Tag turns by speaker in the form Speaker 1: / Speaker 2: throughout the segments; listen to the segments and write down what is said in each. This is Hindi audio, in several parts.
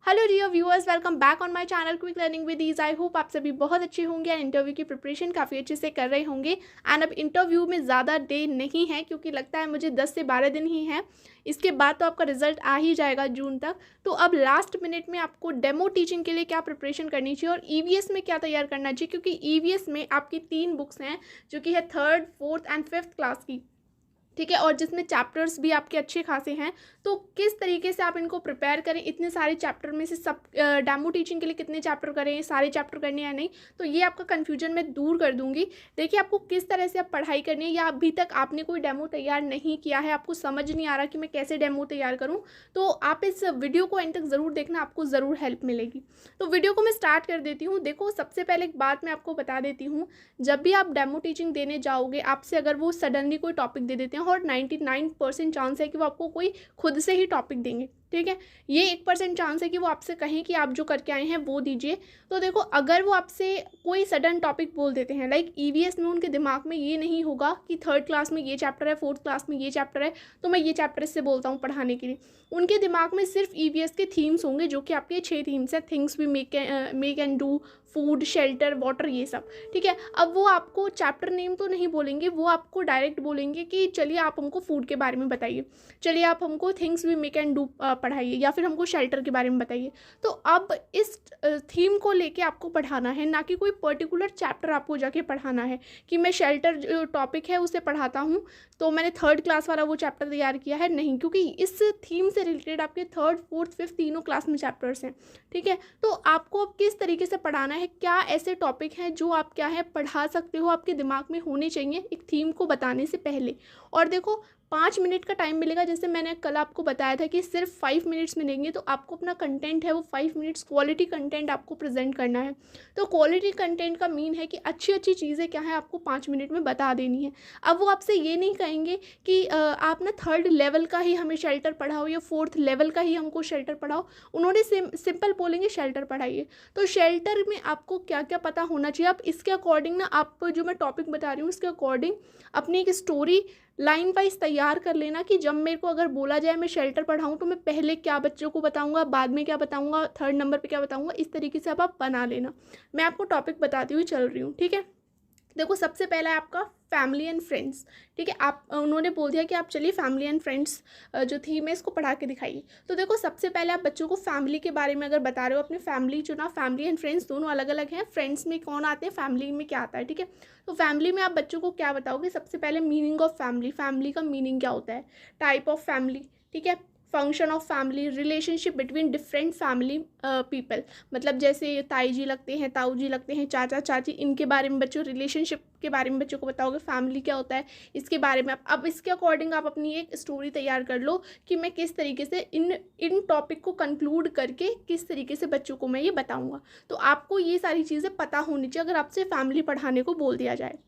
Speaker 1: Hello dear viewers, welcome back on my channel quick learning with ease. I hope आप सभी बहुत अच्छे होंगे एंड इंटरव्यू की प्रिपरेशन काफ़ी अच्छे से कर रहे होंगे। एंड अब इंटरव्यू में ज़्यादा डे नहीं है क्योंकि लगता है मुझे 10 से 12 दिन ही है। इसके बाद तो आपका रिजल्ट आ ही जाएगा जून तक। तो अब लास्ट मिनट में आपको डेमो टीचिंग के लिए क्या प्रिपरेशन करनी चाहिए और ईवीएस में क्या तैयार करना चाहिए, क्योंकि ईवीएस में आपकी 3 बुक्स हैं जो कि है 3rd, 4th and 5th class की। ठीक है, और जिसमें चैप्टर्स भी आपके अच्छे खासे हैं। तो किस तरीके से आप इनको प्रिपेयर करें, इतने सारे चैप्टर में से सब डेमो टीचिंग के लिए कितने चैप्टर करें, सारे चैप्टर करने या नहीं, तो ये आपका कन्फ्यूजन मैं दूर कर दूंगी। देखिए, आपको किस तरह से आप पढ़ाई करनी है, या अभी तक आपने कोई डेमो तैयार नहीं किया है, आपको समझ नहीं आ रहा कि मैं कैसे डेमो तैयार करूँ, तो आप इस वीडियो को एंड तक ज़रूर देखना, आपको ज़रूर हेल्प मिलेगी। तो वीडियो को मैं स्टार्ट कर देती हूँ। देखो, सबसे पहले एक बात मैं आपको बता देती हूँ। जब भी आप डेमो टीचिंग देने जाओगे, आपसे अगर वो सडनली कोई टॉपिक दे देते हैं, और 99% चांस है कि वो आपको कोई खुद से ही टॉपिक देंगे। ठीक है, ये 1% चांस है कि वो आपसे कहें कि आप जो करके आए हैं वो दीजिए। तो देखो, अगर वो आपसे कोई सडन टॉपिक बोल देते हैं, लाइक ईवीएस में उनके दिमाग में ये नहीं होगा कि 3rd क्लास में ये चैप्टर है, 4th क्लास में ये चैप्टर है, तो मैं ये चैप्टर इससे बोलता हूँ पढ़ाने के लिए। उनके दिमाग में सिर्फ ईवीएस के थीम्स होंगे, जो कि आपके 6 थीम्स हैं। Things we make and do, food, shelter, water, ये सब। ठीक है, अब वो आपको चैप्टर नेम तो नहीं बोलेंगे, वो आपको डायरेक्ट बोलेंगे कि चलिए आप हमको फूड के बारे में बताइए, चलिए आप हमको things we make and do पढ़ाइए, या फिर हमको शेल्टर के बारे में बताइए। तो अब इस थीम को लेके आपको पढ़ाना है, ना कि कोई पर्टिकुलर चैप्टर आपको जाके पढ़ाना है कि मैं शेल्टर जो टॉपिक है उसे पढ़ाता हूँ, तो मैंने 3rd क्लास वाला वो चैप्टर तैयार किया है। नहीं, क्योंकि इस थीम से रिलेटेड आपके 3rd, 4th, 5th तीनों क्लास में चैप्टर्स हैं। ठीक है, तो आपको अब किस तरीके से पढ़ाना है, क्या ऐसे टॉपिक हैं जो आप क्या है पढ़ा सकते हो, आपके दिमाग में होने चाहिए एक थीम को बताने से पहले। और देखो, 5 मिनट का टाइम मिलेगा, जैसे मैंने कल आपको बताया था कि सिर्फ 5 मिनट्स मिलेंगे, तो आपको अपना कंटेंट है वो 5 मिनट्स क्वालिटी कंटेंट आपको प्रेजेंट करना है। तो क्वालिटी कंटेंट का मीन है कि अच्छी अच्छी चीज़ें क्या है आपको 5 मिनट में बता देनी है। अब वो आपसे ये नहीं कहेंगे कि आप ना 3rd लेवल का ही हमें शेल्टर पढ़ाओ या 4th लेवल का ही हमको शेल्टर पढ़ाओ। उन्होंने सिंपल बोलेंगे शेल्टर पढ़ाइए। तो शेल्टर में आपको क्या क्या पता होना चाहिए, आप इसके अकॉर्डिंग ना, आप जो मैं टॉपिक बता रही हूँ उसके अकॉर्डिंग अपनी एक स्टोरी लाइन वाइज तैयार कर लेना कि जब मेरे को अगर बोला जाए मैं शेल्टर पढ़ाऊँ, तो मैं पहले क्या बच्चों को बताऊँगा, बाद में क्या बताऊँगा, 3rd नंबर पे क्या बताऊँगा। इस तरीके से अब आप बना लेना। मैं आपको टॉपिक बताती हुई चल रही हूँ। ठीक है, देखो, सबसे पहला है आपका फैमिली एंड फ्रेंड्स। ठीक है, आप उन्होंने बोल दिया कि आप चलिए फैमिली एंड फ्रेंड्स जो थीम है इसको पढ़ा के दिखाइए। तो देखो, सबसे पहले आप बच्चों को फैमिली के बारे में अगर बता रहे हो, अपनी फैमिली चुना। फैमिली एंड फ्रेंड्स दोनों अलग अलग हैं, फ्रेंड्स में कौन आते हैं, फैमिली में क्या आता है। ठीक है, तो फैमिली में आप बच्चों को क्या बताओगे, सबसे पहले मीनिंग ऑफ फैमिली, फैमिली का मीनिंग क्या होता है, टाइप ऑफ फैमिली। ठीक है, function of family, relationship between different family people, मतलब जैसे ताई जी लगते हैं, ताऊ जी लगते हैं, चाचा चाची, इनके बारे में बच्चों, रिलेशनशिप के बारे में बच्चों को बताओगे, फैमिली क्या होता है इसके बारे में। अब इसके अकॉर्डिंग आप अपनी एक स्टोरी तैयार कर लो कि मैं किस तरीके से इन टॉपिक को कंक्लूड करके किस तरीके से बच्चों को मैं ये बताऊँगा। तो आपको ये सारी चीज़ें पता होनी चाहिए अगर आपसे फैमिली पढ़ाने को बोल दिया जाए।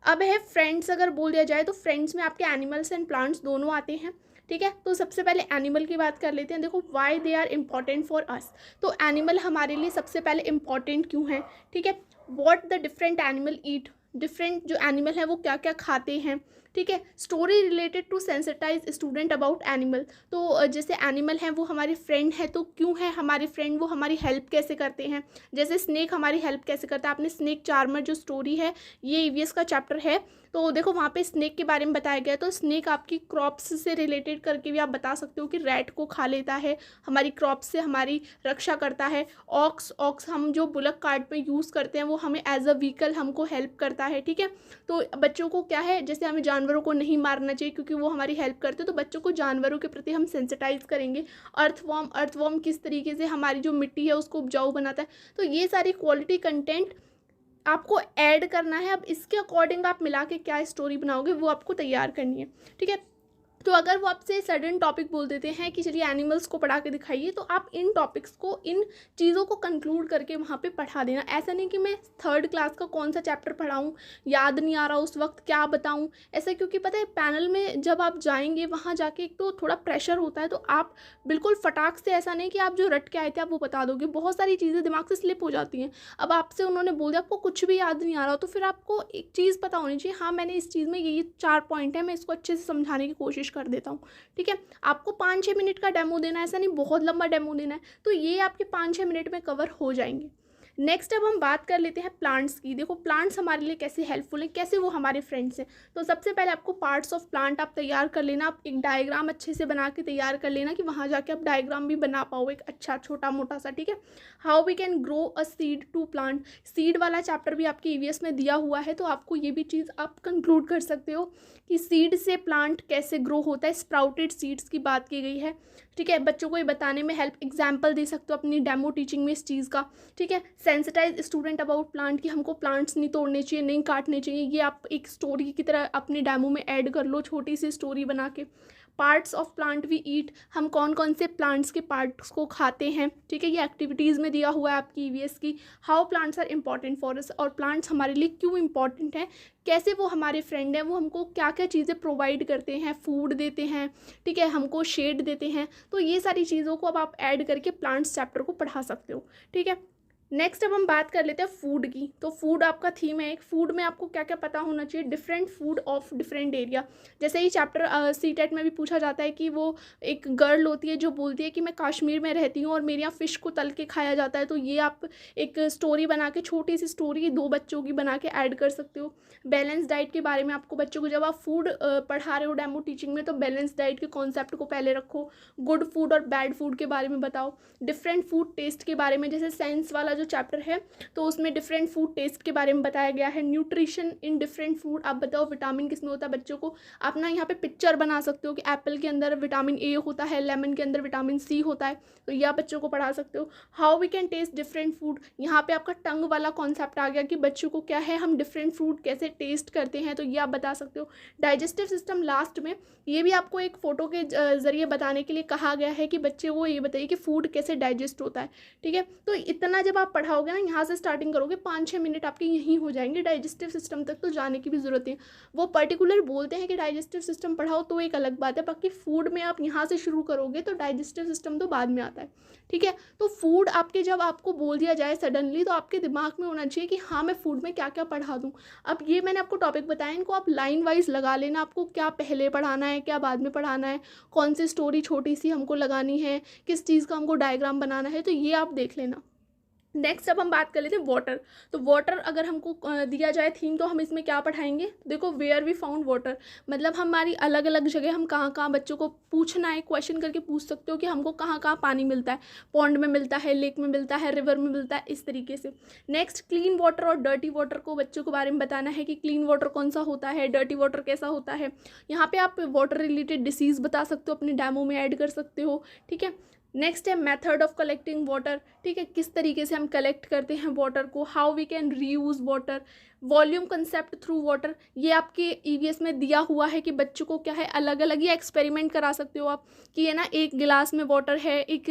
Speaker 1: अब है फ्रेंड्स, अगर बोल दिया जाए तो फ्रेंड्स में आपके एनिमल्स एंड प्लांट्स दोनों आते हैं। ठीक है, तो सबसे पहले एनिमल की बात कर लेते हैं। देखो, why they are important for us, तो एनिमल हमारे लिए सबसे पहले इम्पॉर्टेंट क्यों है। ठीक है, what the different animal eat, different जो एनिमल है वो क्या क्या खाते हैं। ठीक है, story related to sensitize student about animal, तो जैसे एनिमल हैं वो हमारे फ्रेंड है, तो क्यों है हमारे फ्रेंड, वो हमारी हेल्प कैसे करते हैं। जैसे स्नेक हमारी हेल्प कैसे करता है, आपने स्नेक चार्मर जो स्टोरी है, ये ईवीएस का चैप्टर है, तो देखो वहाँ पे स्नेक के बारे में बताया गया है। तो स्नेक आपकी क्रॉप्स से रिलेटेड करके भी आप बता सकते हो कि रैट को खा लेता है, हमारी क्रॉप्स से हमारी रक्षा करता है। ऑक्स, ऑक्स हम जो बुलक कार्ट में यूज़ करते हैं वो हमें एज अ व्हीकल हमको हेल्प करता है। ठीक है, तो बच्चों को क्या है, जैसे हमें जानवरों को नहीं मारना चाहिए क्योंकि वो हमारी हेल्प करते हैं, तो बच्चों को जानवरों के प्रति हम सेंसिटाइज करेंगे। अर्थवॉर्म, अर्थवॉर्म किस तरीके से हमारी जो मिट्टी है उसको उपजाऊ बनाता है। तो ये सारी क्वालिटी कंटेंट आपको ऐड करना है। अब इसके अकॉर्डिंग आप मिला के क्या स्टोरी बनाओगे वो आपको तैयार करनी है। ठीक है, तो अगर वो आपसे सडन टॉपिक बोल देते हैं कि चलिए एनिमल्स को पढ़ा के दिखाइए, तो आप इन टॉपिक्स को, इन चीज़ों को कंक्लूड करके वहाँ पे पढ़ा देना। ऐसा नहीं कि मैं 3rd क्लास का कौन सा चैप्टर पढ़ाऊँ, याद नहीं आ रहा उस वक्त क्या बताऊँ, ऐसा। क्योंकि पता है, पैनल में जब आप जाएंगे वहाँ जाके एक तो थोड़ा प्रेशर होता है, तो आप बिल्कुल फटाक से, ऐसा नहीं कि आप जो रट के आए थे आप वो बता दोगे, बहुत सारी चीज़ें दिमाग से स्लिप हो जाती हैं। अब आपसे उन्होंने बोल दिया, आपको कुछ भी याद नहीं आ रहा हो, तो फिर आपको एक चीज़ पता होनी चाहिए, हाँ मैंने इस चीज़ में ये 4 पॉइंट है, मैं इसको अच्छे से समझाने की कोशिश कर देता हूँ। ठीक है, आपको 5-6 मिनट का डेमो देना है, ऐसा नहीं बहुत लंबा डेमो देना है, तो ये आपके 5-6 मिनट में कवर हो जाएंगे। नेक्स्ट अब हम बात कर लेते हैं प्लांट्स की। देखो प्लांट्स हमारे लिए कैसे हेल्पफुल हैं, कैसे वो हमारे फ्रेंड्स हैं। तो सबसे पहले आपको पार्ट्स ऑफ प्लांट आप तैयार कर लेना, आप एक डायग्राम अच्छे से बना के तैयार कर लेना कि वहाँ जाके आप डायग्राम भी बना पाओ एक अच्छा छोटा मोटा सा। ठीक है, how we can grow a seed to plant, seed वाला चैप्टर भी आपके ईवीएस में दिया हुआ है, तो आपको ये भी चीज़ आप कंक्लूड कर सकते हो कि सीड से प्लांट कैसे ग्रो होता है, स्प्राउटेड सीड्स की बात की गई है। ठीक है, बच्चों को ये बताने में हेल्प एग्जाम्पल दे सकते हो अपनी डेमो टीचिंग में इस चीज़ का। ठीक है, सेंसिटाइज स्टूडेंट अबाउट प्लांट कि हमको प्लांट्स नहीं तोड़ने चाहिए, नहीं काटने चाहिए, ये आप एक स्टोरी की तरह अपने डेमो में ऐड कर लो, छोटी सी स्टोरी बना के। Parts of plant we eat, हम कौन कौन से प्लांट्स के पार्ट्स को खाते हैं। ठीक है, ये एक्टिविटीज़ में दिया हुआ है आपकी ईवीएस की। How plants are important for us, और प्लांट्स हमारे लिए क्यों इंपॉर्टेंट हैं, कैसे वो हमारे फ्रेंड हैं, वो हमको क्या क्या चीज़ें प्रोवाइड करते हैं, फूड देते हैं, ठीक है, हमको शेड देते हैं। तो ये सारी चीज़ों को अब आप ऐड करके प्लांट्स चैप्टर को पढ़ा सकते हो। ठीक है, नेक्स्ट अब हम बात कर लेते हैं फूड की। तो फूड आपका थीम है एक, फूड में आपको क्या क्या पता होना चाहिए, different food of different area. जैसे ही चैप्टर सीटेट में भी पूछा जाता है कि वो एक गर्ल होती है जो बोलती है कि मैं कश्मीर में रहती हूँ और मेरे यहाँ फ़िश को तल के खाया जाता है, तो ये आप एक स्टोरी बना के, छोटी सी स्टोरी 2 बच्चों की बना के ऐड कर सकते हो। बैलेंस डाइट के बारे में आपको बच्चों को जब आप फूड पढ़ा रहे हो डेमो टीचिंग में, तो बैलेंस डाइट के कॉन्सेप्ट को पहले रखो। गुड फूड और बैड फूड के बारे में बताओ। डिफरेंट फूड टेस्ट के बारे में, जैसे साइंस वाला जो चैप्टर है तो उसमें डिफरेंट फूड टेस्ट के बारे में बताया गया है। न्यूट्रिशन इन डिफरेंट फूड, आप बताओ विटामिन किसमें होता है, बच्चों को अपना यहाँ पे पिक्चर बना सकते हो कि एप्पल के अंदर विटामिन ए होता है, लेमन के अंदर विटामिन सी होता है, तो ये आप बच्चों को पढ़ा सकते हो। How we can taste different food, यहाँ पे आपका टंग वाला कॉन्सेप्ट आ गया कि बच्चों को क्या है, हम डिफरेंट फूड कैसे टेस्ट करते हैं, तो ये आप बता सकते हो। डाइजेस्टिव सिस्टम लास्ट में, ये भी आपको एक फ़ोटो के ज़रिए बताने के लिए कहा गया है कि बच्चे को ये बताइए कि फूड कैसे डाइजेस्ट होता है। ठीक है, तो इतना जब आप पढ़ाओगे ना, यहाँ से स्टार्टिंग करोगे, 5-6 मिनट आपके यहीं हो जाएंगे, डाइजेस्टिव सिस्टम तक तो जाने की भी ज़रूरत है। वो पर्टिकुलर बोलते हैं कि डाइजेस्टिव सिस्टम पढ़ाओ तो एक अलग बात है, बाकी फूड में आप यहाँ से शुरू करोगे तो डाइजेस्टिव सिस्टम तो बाद में आता है। ठीक है, तो फूड आपके जब आपको बोल दिया जाए सडनली, तो आपके दिमाग में होना चाहिए कि हाँ मैं फूड में क्या क्या पढ़ा दूँ। अब ये मैंने आपको टॉपिक बताया, इनको आप लाइन वाइज लगा लेना, आपको क्या पहले पढ़ाना है, क्या बाद में पढ़ाना है, कौन सी स्टोरी छोटी सी हमको लगानी है, किस चीज़ का हमको डायग्राम बनाना है, तो ये आप देख लेना। नेक्स्ट अब हम बात कर लेते हैं वाटर। तो वाटर अगर हमको दिया जाए थीम, तो हम इसमें क्या पढ़ाएंगे, देखो वेयर वी फाउंड वाटर, मतलब हमारी अलग अलग जगह हम कहाँ कहाँ, बच्चों को पूछना है, क्वेश्चन करके पूछ सकते हो कि हमको कहाँ कहाँ पानी मिलता है, पॉन्ड में मिलता है, लेक में मिलता है, रिवर में मिलता है, इस तरीके से। नेक्स्ट क्लीन वाटर और डर्टी वाटर को बच्चों के बारे में बताना है कि क्लीन वाटर कौन सा होता है, डर्टी वाटर कैसा होता है। यहाँ पे आप वाटर रिलेटेड डिसीज़ बता सकते हो, अपने डेमो में ऐड कर सकते हो। ठीक है, नेक्स्ट है मेथड ऑफ कलेक्टिंग वाटर। ठीक है, किस तरीके से हम कलेक्ट करते हैं वाटर को। How we can reuse water. Volume concept through water, ये आपके ईवीएस में दिया हुआ है कि बच्चों को क्या है, अलग अलग ये एक्सपेरिमेंट करा सकते हो आप कि ये ना एक गिलास में वाटर है, एक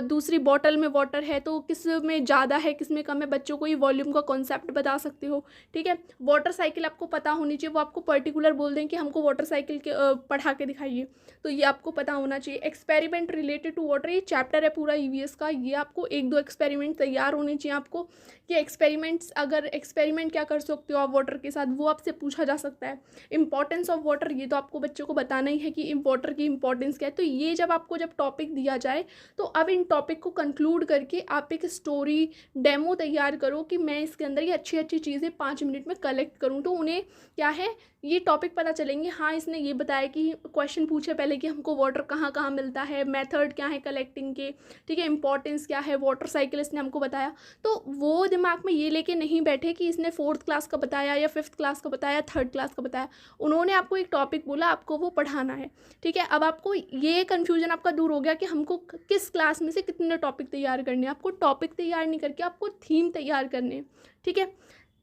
Speaker 1: दूसरी बॉटल में वाटर है, तो किस में ज़्यादा है किस में कम है, बच्चों को ये वॉल्यूम का कॉन्सेप्ट बता सकते हो। ठीक है, वाटर साइकिल आपको पता होनी चाहिए, वो आपको पर्टिकुलर बोल दें कि हमको वाटर साइकिल के पढ़ा के दिखाइए, तो ये आपको पता होना चाहिए। एक्सपेरिमेंट रिलेटेड टू वाटर, ये चैप्टर है पूरा ईवीएस का, ये आपको 1-2 एक्सपेरिमेंट तैयार होने चाहिए आपको कि एक्सपेरिमेंट्स, अगर एक्सपेरिमेंट क्या कर सकते हो आप वाटर के साथ, वो आपसे पूछा जा सकता है। इंपॉर्टेंस ऑफ वाटर, ये तो आपको बच्चों को बताना ही है कि वाटर की इंपॉर्टेंस क्या है। तो ये जब आपको जब टॉपिक दिया जाए, तो अब इन टॉपिक को कंक्लूड करके आप एक स्टोरी डेमो तैयार करो कि मैं इसके अंदर ये अच्छी अच्छी चीज़ें 5 मिनट में कलेक्ट करूँ, तो उन्हें क्या है, ये टॉपिक पता चलेंगे। हाँ, इसने ये बताया कि क्वेश्चन पूछे पहले कि हमको वाटर कहाँ कहाँ मिलता है, मेथड क्या है कलेक्टिंग के, ठीक है, इंपॉर्टेंस क्या है, वाटर साइकिल इसने हमको बताया, तो वो दिमाग में ये लेके नहीं बैठे कि इसने 4th क्लास का बताया या 5th क्लास का बताया, 3rd क्लास का बताया। उन्होंने आपको एक टॉपिक बोला, आपको वो पढ़ाना है। ठीक है, अब आपको ये कन्फ्यूजन आपका दूर हो गया कि हमको किस क्लास में से कितने टॉपिक तैयार करने हैं। आपको टॉपिक तैयार नहीं करके आपको थीम तैयार करने हैं। ठीक है,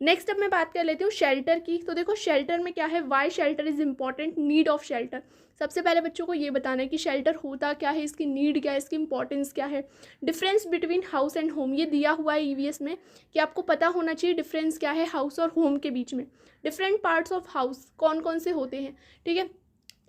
Speaker 1: नेक्स्ट अब मैं बात कर लेती हूँ शेल्टर की। तो देखो शेल्टर में क्या है, why shelter is important, need of shelter. सबसे पहले बच्चों को ये बताना है कि शेल्टर होता क्या है, इसकी नीड क्या है, इसकी इंपॉर्टेंस क्या है। Difference between house and home, ये दिया हुआ है ईवीएस में कि आपको पता होना चाहिए डिफरेंस क्या है हाउस और होम के बीच में। डिफरेंट पार्ट्स ऑफ हाउस कौन कौन से होते हैं, ठीक है,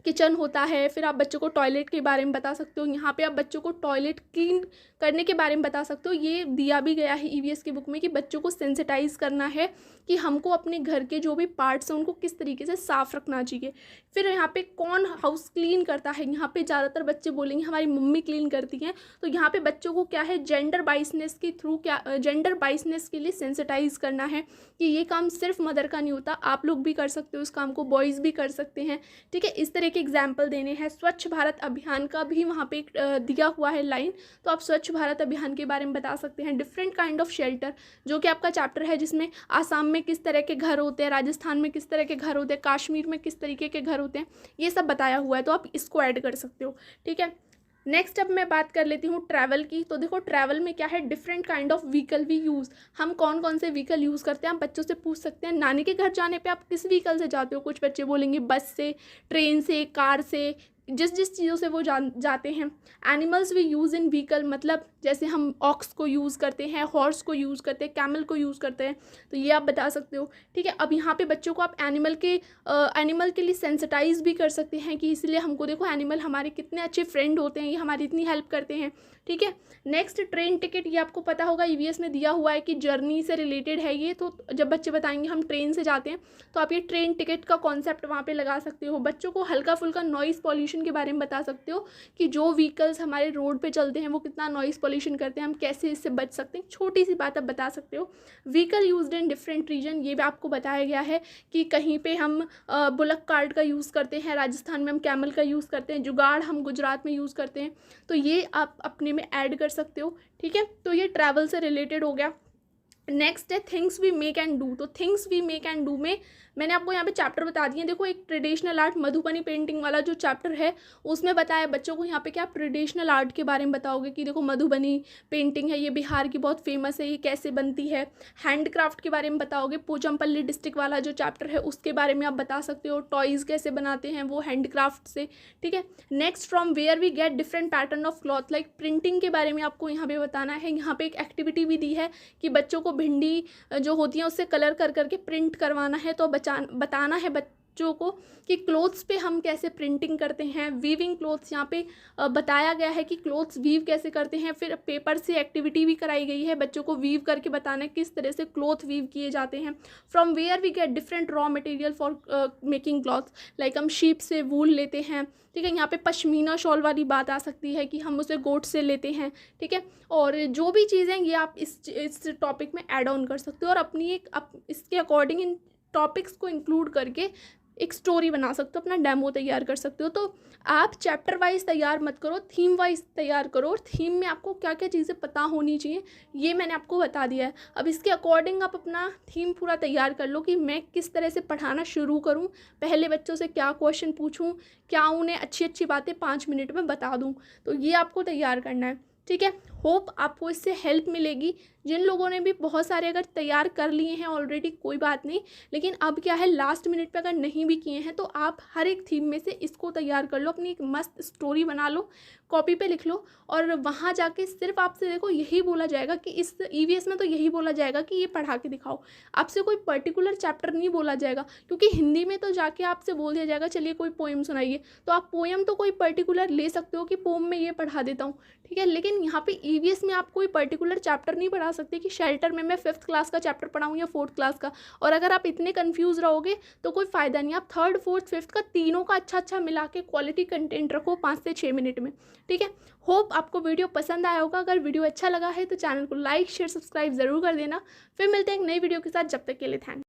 Speaker 1: किचन होता है, फिर आप बच्चों को टॉयलेट के बारे में बता सकते हो, यहाँ पे आप बच्चों को टॉयलेट क्लीन करने के बारे में बता सकते हो। ये दिया भी गया है ईवीएस की बुक में कि बच्चों को सेंसिटाइज करना है कि हमको अपने घर के जो भी पार्ट्स हैं उनको किस तरीके से साफ़ रखना चाहिए। फिर यहाँ पे कौन हाउस क्लीन करता है, यहाँ पे ज़्यादातर बच्चे बोलेंगे हमारी मम्मी क्लीन करती हैं। तो यहाँ पे बच्चों को क्या है, जेंडर बाइसनेस के थ्रू क्या जेंडर बाइसनेस के लिए सेंसिटाइज करना है कि ये काम सिर्फ मदर का नहीं होता, आप लोग भी कर सकते हो इस काम को, बॉयज़ भी कर सकते हैं। ठीक है, इस तरह के एग्जाम्पल देने हैं। स्वच्छ भारत अभियान का भी वहाँ पे दिया हुआ है लाइन, तो आप स्वच्छ भारत अभियान के बारे में बता सकते हैं। डिफरेंट काइंड ऑफ शेल्टर, जो कि आपका चैप्टर है जिसमें आसाम में किस तरह के घर होते हैं, राजस्थान में किस तरह के घर होते हैं, कश्मीर में किस तरीके के घर होते हैं, ये सब बताया हुआ है, तो आप इसको ऐड कर सकते हो। ठीक है, नेक्स्ट अब मैं बात कर लेती हूँ ट्रैवल की। तो देखो ट्रैवल में क्या है, different kind of vehicle we use, हम कौन कौन से व्हीकल यूज़ करते हैं। आप बच्चों से पूछ सकते हैं नानी के घर जाने पे आप किस व्हीकल से जाते हो, कुछ बच्चे बोलेंगे बस से, ट्रेन से, कार से, जिस जिस चीज़ों से वो जाते हैं। Animals we use in vehicle, मतलब जैसे हम ऑक्स को यूज़ करते हैं, हॉर्स को यूज़ करते हैं, कैमल को यूज़ करते हैं, तो ये आप बता सकते हो। ठीक है, अब यहाँ पे बच्चों को आप एनिमल के लिए सेंसिटाइज भी कर सकते हैं कि इसलिए हमको देखो एनिमल हमारे कितने अच्छे फ्रेंड होते हैं, ये हमारी इतनी हेल्प करते हैं। ठीक है, नेक्स्ट ट्रेन टिकट, ये आपको पता होगा ईवीएस में दिया हुआ है कि जर्नी से रिलेटेड है ये, तो जब बच्चे बताएंगे हम ट्रेन से जाते हैं तो आप ये ट्रेन टिकट का कॉन्सेप्ट वहाँ पे लगा सकते हो। बच्चों को हल्का फुल्का नॉइज़ पॉल्यूशन के बारे में बता सकते हो कि जो व्हीकल्स हमारे रोड पे चलते हैं वो कितना नॉइज़ पॉल्यूशन करते हैं, हम कैसे इससे बच सकते हैं, छोटी सी बात आप बता सकते हो। Vehicle used in different region, ये भी आपको बताया गया है कि कहीं पे हम बुलक कार्ट का यूज़ करते हैं, राजस्थान में हम कैमल का यूज़ करते हैं, जुगाड़ हम गुजरात में यूज़ करते हैं, तो ये आप अपने में ऐड कर सकते हो। ठीक है, तो ये ट्रैवल से रिलेटेड हो गया। नेक्स्ट है things we make and do. तो things we make and do में मैंने आपको यहाँ पे चैप्टर बता दिए। देखो एक ट्रेडिशनल आर्ट मधुबनी पेंटिंग वाला जो चैप्टर है उसमें बताया बच्चों को यहाँ पे क्या ट्रेडिशनल आर्ट के बारे में बताओगे कि देखो मधुबनी पेंटिंग है, ये बिहार की बहुत फेमस है, ये कैसे बनती है। हैंडक्राफ्ट के बारे में बताओगे, पोचमपल्ली डिस्ट्रिक्ट वाला जो चैप्टर है उसके बारे में आप बता सकते हो, टॉयज़ कैसे बनाते हैं वो हैंडक्राफ्ट से। ठीक है, next from where we get different pattern of cloth, like printing के बारे में आपको यहाँ पे बताना है। यहाँ पे एक एक्टिविटी भी दी है कि बच्चों को भिंडी जो होती है उससे कलर कर करके प्रिंट करवाना है, तो बताना है बच्चों को कि क्लोथ्स पे हम कैसे प्रिंटिंग करते हैं। वीविंग क्लोथ्स यहाँ पे बताया गया है कि क्लोथ्स वीव कैसे करते हैं। फिर पेपर से एक्टिविटी भी कराई गई है, बच्चों को वीव करके बताना है किस तरह से क्लोथ वीव किए जाते हैं। From where we get different raw material for making clothes, like हम शीप से वूल लेते हैं। ठीक है, यहाँ पे पश्मीना शॉल वाली बात आ सकती है कि हम उसे गोट से लेते हैं। ठीक है, और जो भी चीज़ें ये आप इस टॉपिक में ऐड ऑन कर सकते हो और अपनी इसके अकॉर्डिंग इन टॉपिक्स को इंक्लूड करके एक स्टोरी बना सकते हो, अपना डेमो तैयार कर सकते हो। तो आप चैप्टर वाइज तैयार मत करो, थीम वाइज तैयार करो, और थीम में आपको क्या क्या चीज़ें पता होनी चाहिए ये मैंने आपको बता दिया है। अब इसके अकॉर्डिंग आप अपना थीम पूरा तैयार कर लो कि मैं किस तरह से पढ़ाना शुरू करूं, पहले बच्चों से क्या क्वेश्चन पूछूं, क्या उन्हें अच्छी अच्छी बातें 5 मिनट में बता दूं, तो ये आपको तैयार करना है। ठीक है, होप आपको इससे हेल्प मिलेगी। जिन लोगों ने भी बहुत सारे अगर तैयार कर लिए हैं ऑलरेडी कोई बात नहीं, लेकिन अब क्या है लास्ट मिनट पे अगर नहीं भी किए हैं तो आप हर एक थीम में से इसको तैयार कर लो, अपनी एक मस्त स्टोरी बना लो, कॉपी पे लिख लो, और वहाँ जाके सिर्फ आपसे देखो यही बोला जाएगा कि इस ईवीएस में तो यही बोला जाएगा कि ये पढ़ा के दिखाओ, आपसे कोई पर्टिकुलर चैप्टर नहीं बोला जाएगा, क्योंकि हिंदी में तो जाके आपसे बोल दिया जाएगा चलिए कोई पोएम सुनाइए, तो आप पोएम तो कोई पर्टिकुलर ले सकते हो कि पोएम में ये पढ़ा देता हूँ। ठीक है, लेकिन यहाँ पे ईवीएस में आप कोई पर्टिकुलर चैप्टर नहीं पढ़ा सकते कि शेल्टर में मैं 5th क्लास का चैप्टर पढ़ाऊँ या 4th क्लास का, और अगर आप इतने कंफ्यूज रहोगे तो कोई फ़ायदा नहीं। आप 3rd 4th 5th का तीनों का अच्छा मिला के क्वालिटी कंटेंट रखो 5 से 6 मिनट में। ठीक है, होप आपको वीडियो पसंद आया होगा। अगर वीडियो अच्छा लगा है तो चैनल को लाइक शेयर सब्सक्राइब ज़रूर कर देना। फिर मिलते हैं एक नई वीडियो के साथ, जब तक के लिए थैंक